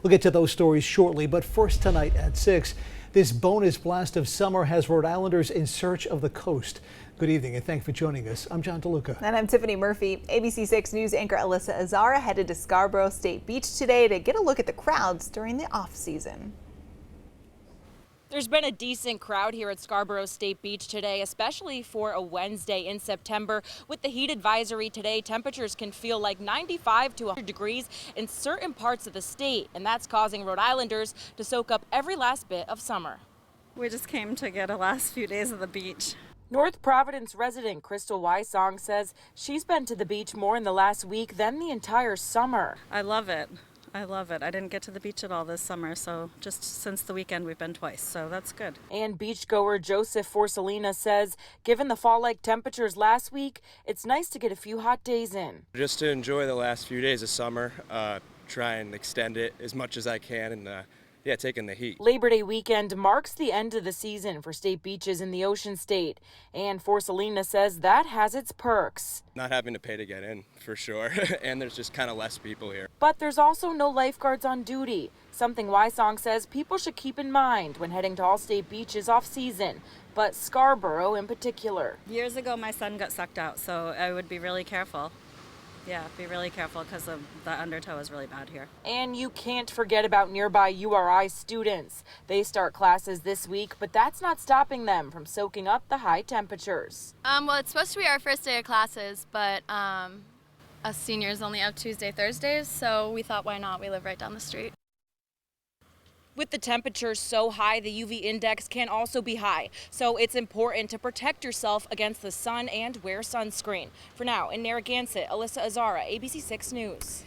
We'll get to those stories shortly, but first tonight at 6, this bonus blast of summer has Rhode Islanders in search of the coast. Good evening and thanks for joining us. I'm John DeLuca. And I'm Tiffany Murphy. ABC 6 News anchor Alyssa Azara headed to Scarborough State Beach today to get a look at the crowds during the off season. There's been a decent crowd here at Scarborough State Beach today, especially for a Wednesday in September. With the heat advisory today, temperatures can feel like 95 to 100 degrees in certain parts of the state, and that's causing Rhode Islanders to soak up every last bit of summer. We just came to get a last few days of the beach. North Providence resident Crystal Wysong says she's been to the beach more in the last week than the entire summer. I love it. I love it. I didn't get to the beach at all this summer, so just since the weekend we've been twice, so that's good. And beachgoer Joseph Forsalina says, given the fall-like temperatures last week, it's nice to get a few hot days in. Just to enjoy the last few days of summer, try and extend it as much as I can, and taking the heat. Labor Day weekend marks the end of the season for state beaches in the Ocean State, and Forsalina says that has its perks. Not having to pay to get in, for sure, and there's just kind of less people here. But there's also no lifeguards on duty, something Wysong says people should keep in mind when heading to all state beaches off season, but Scarborough in particular. Years ago my son got sucked out, so I would be really careful. Yeah, be really careful because the undertow is really bad here. And you can't forget about nearby URI students. They start classes this week, but that's not stopping them from soaking up the high temperatures. Well, it's supposed to be our first day of classes, but us seniors only have Tuesday, Thursdays, so we thought, why not? We live right down the street. With the temperatures so high, the UV index can also be high, so it's important to protect yourself against the sun and wear sunscreen. For now, in Narragansett, Alyssa Azara, ABC 6 News.